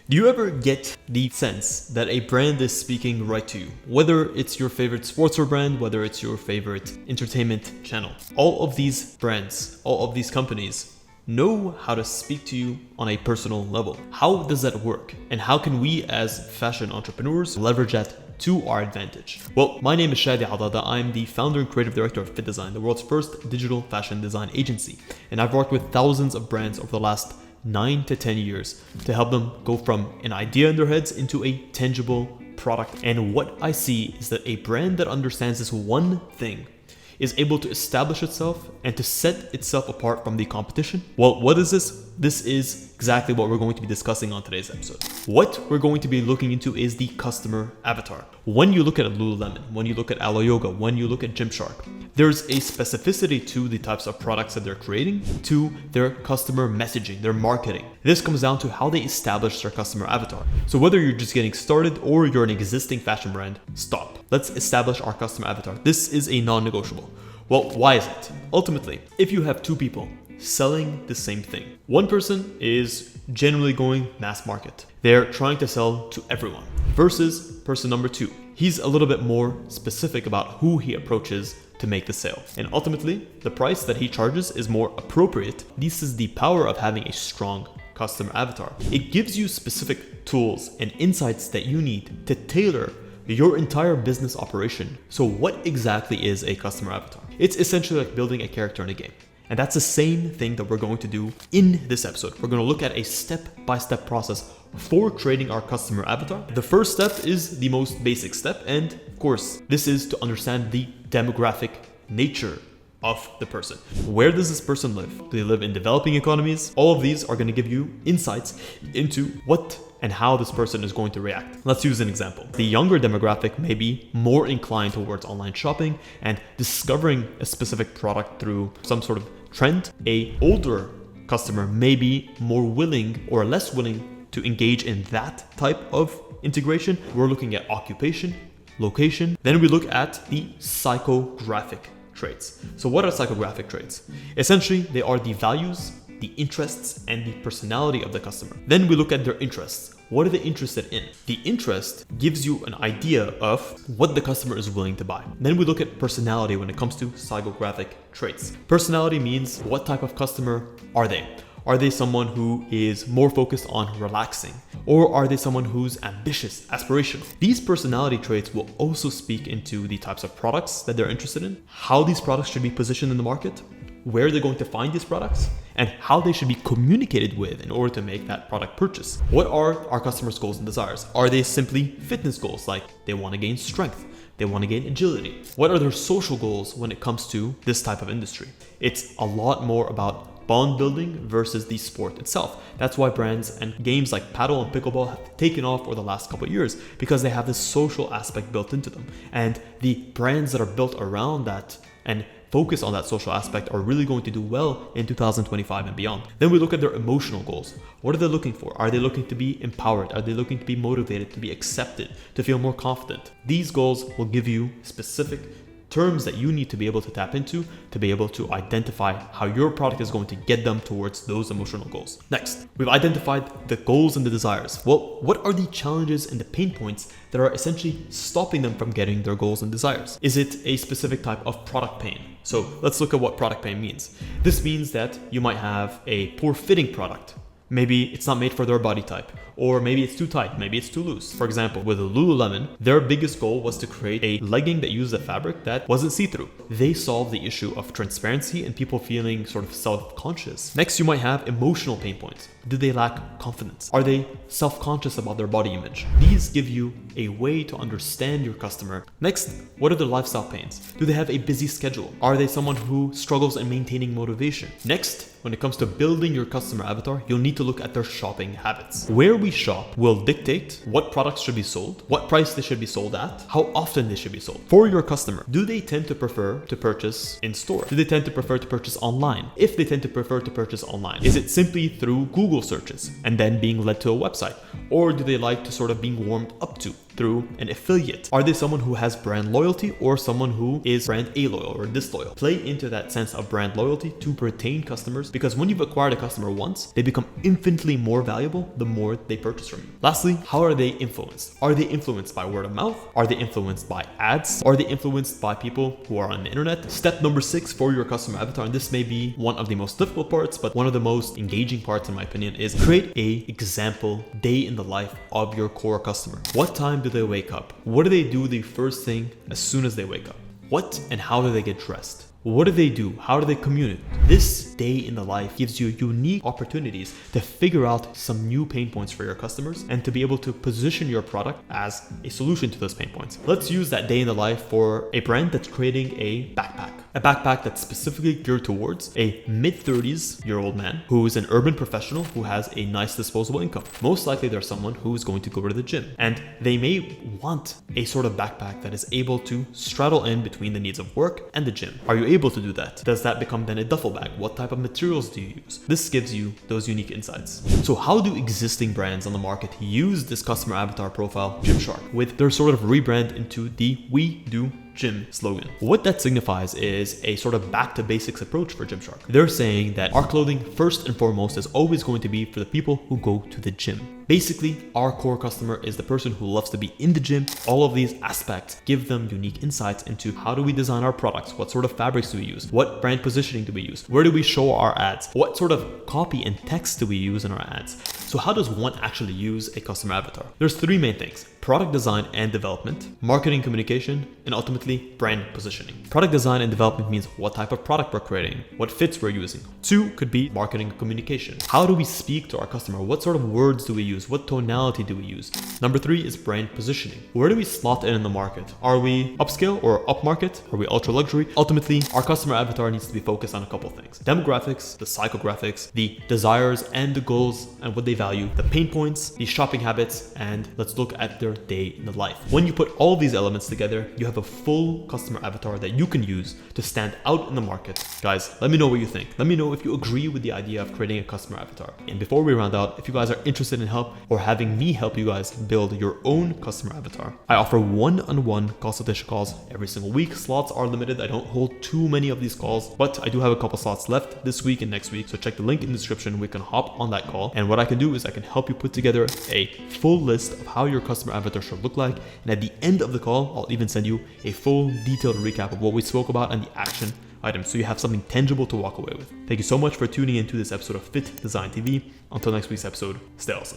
Do you ever get the sense that a brand is speaking right to you? Whether it's your favorite sportswear brand, whether it's your favorite entertainment channel. All of these brands, all of these companies know how to speak to you on a personal level. How does that work? And how can we as fashion entrepreneurs leverage that to our advantage? Well, my name is Shadi Adada. I'm the founder and creative director of Fittdesign, the world's first digital fashion design agency. And I've worked with thousands of brands over the last 9 to 10 years to help them go from an idea in their heads into a tangible product. And what I see is that a brand that understands this one thing is able to establish itself and to set itself apart from the competition. Well, what is this? This is exactly what we're going to be discussing on today's episode. What we're going to be looking into is the customer avatar. When you look at Lululemon, when you look at Alo Yoga, when you look at Gymshark, there's a specificity to the types of products that they're creating, to their customer messaging, their marketing. This comes down to how they establish their customer avatar. So whether you're just getting started or you're an existing fashion brand, stop. Let's establish our customer avatar. This is a non-negotiable. Well, why is it? Ultimately, if you have two people selling the same thing, one person is generally going mass market. They're trying to sell to everyone versus person number two. He's a little bit more specific about who he approaches to make the sale. And ultimately, the price that he charges is more appropriate. This is the power of having a strong customer avatar. It gives you specific tools and insights that you need to tailor your entire business operation. So what exactly is a customer avatar? It's essentially like building a character in a game. And that's the same thing that we're going to do in this episode. We're going to look at a step-by-step process for creating our customer avatar. The first step is the most basic step. And of course, this is to understand the demographic nature of the person. Where does this person live? Do they live in developing economies? All of these are going to give you insights into what and how this person is going to react. Let's use an example. The younger demographic may be more inclined towards online shopping and discovering a specific product through some sort of trend. A older customer may be more willing or less willing to engage in that type of integration. We're looking at occupation, location. Then we look at the psychographic traits. So what are psychographic traits? Essentially, they are the values, the interests, and the personality of the customer. Then we look at their interests. What are they interested in? The interest gives you an idea of what the customer is willing to buy. Then we look at personality when it comes to psychographic traits. Personality means what type of customer are they? Are they someone who is more focused on relaxing? Or are they someone who's ambitious, aspirational? These personality traits will also speak into the types of products that they're interested in, how these products should be positioned in the market, where they're going to find these products, and how they should be communicated with in order to make that product purchase. What are our customers' goals and desires? Are they simply fitness goals, like they want to gain strength? They want to gain agility? What are their social goals when it comes to this type of industry? It's a lot more about bond building versus the sport itself. That's why brands and games like paddle and pickleball have taken off over the last couple of years, because they have this social aspect built into them. And the brands that are built around that and focus on that social aspect are really going to do well in 2025 and beyond. Then we look at their emotional goals. What are they looking for? Are they looking to be empowered? Are they looking to be motivated, to be accepted, to feel more confident? These goals will give you specific terms that you need to be able to tap into to be able to identify how your product is going to get them towards those emotional goals. Next, we've identified the goals and the desires. Well, what are the challenges and the pain points that are essentially stopping them from getting their goals and desires? Is it a specific type of product pain? So let's look at what product pain means. This means that you might have a poor fitting product. Maybe it's not made for their body type, or maybe it's too tight, maybe it's too loose. For example, with Lululemon, their biggest goal was to create a legging that used a fabric that wasn't see-through. They solved the issue of transparency and people feeling sort of self-conscious. Next, you might have emotional pain points. Do they lack confidence? Are they self-conscious about their body image? These give you a way to understand your customer. Next, what are their lifestyle pains? Do they have a busy schedule? Are they someone who struggles in maintaining motivation? Next, when it comes to building your customer avatar, you'll need to look at their shopping habits. Where we shop will dictate what products should be sold, what price they should be sold at, how often they should be sold. For your customer, do they tend to prefer to purchase in store? Do they tend to prefer to purchase online? If they tend to prefer to purchase online, is it simply through Google searches and then being led to a website? Or do they like to sort of being warmed up to? through an affiliate? Are they someone who has brand loyalty or someone who is brand aloyal or disloyal? Play into that sense of brand loyalty to retain customers, because when you've acquired a customer once, they become infinitely more valuable the more they purchase from you. Lastly, how are they influenced? Are they influenced by word of mouth? Are they influenced by ads? Are they influenced by people who are on the internet? Step number 6 for your customer avatar, and this may be one of the most difficult parts, but one of the most engaging parts in my opinion, is create a example day in the life of your core customer. What time do they wake up? What do they do the first thing as soon as they wake up? What and how do they get dressed? What do they do? How do they communicate? This day in the life gives you unique opportunities to figure out some new pain points for your customers and to be able to position your product as a solution to those pain points. Let's use that day in the life for a brand that's creating a backpack that's specifically geared towards a mid-30s-year-old man who is an urban professional who has a nice disposable income. Most likely they're someone who is going to go to the gym, and they may want a sort of backpack that is able to straddle in between the needs of work and the gym. Are you able to do that? Does that become then a duffel bag? What type of materials do you use? This gives you those unique insights. So how do existing brands on the market use this customer avatar profile, Gymshark, with their sort of rebrand into the "We Do Gym" slogan? What that signifies is a sort of back to basics approach for Gymshark. They're saying that our clothing first and foremost is always going to be for the people who go to the gym. Basically, our core customer is the person who loves to be in the gym. All of these aspects give them unique insights into how do we design our products, what sort of fabrics do we use, what brand positioning do we use, where do we show our ads, what sort of copy and text do we use in our ads. So how does one actually use a customer avatar? There's 3 main things: product design and development, marketing communication, and ultimately brand positioning. Product design and development means what type of product we're creating, what fits we're using. 2 could be marketing communication. How do we speak to our customer? What sort of words do we use? What tonality do we use? Number 3 is brand positioning. Where do we slot in the market? Are we upscale or upmarket? Are we ultra luxury? Ultimately, our customer avatar needs to be focused on a couple things: demographics, the psychographics, the desires and the goals and what they value, the pain points, the shopping habits, and let's look at their day in the life. When you put all these elements together, you have a full customer avatar that you can use to stand out in the market. Guys, let me know what you think. Let me know if you agree with the idea of creating a customer avatar. And before we round out, if you guys are interested in help or having me help you guys build your own customer avatar, I offer one-on-one consultation calls every single week. Slots are limited. I don't hold too many of these calls, but I do have a couple slots left this week and next week. So check the link in the description. We can hop on that call. And what I can do is I can help you put together a full list of how your customer avatar should look like. And at the end of the call, I'll even send you a full detailed recap of what we spoke about and the action items, so you have something tangible to walk away with. Thank you so much for tuning into this episode of Fittdesign TV. Until next week's episode, stay awesome.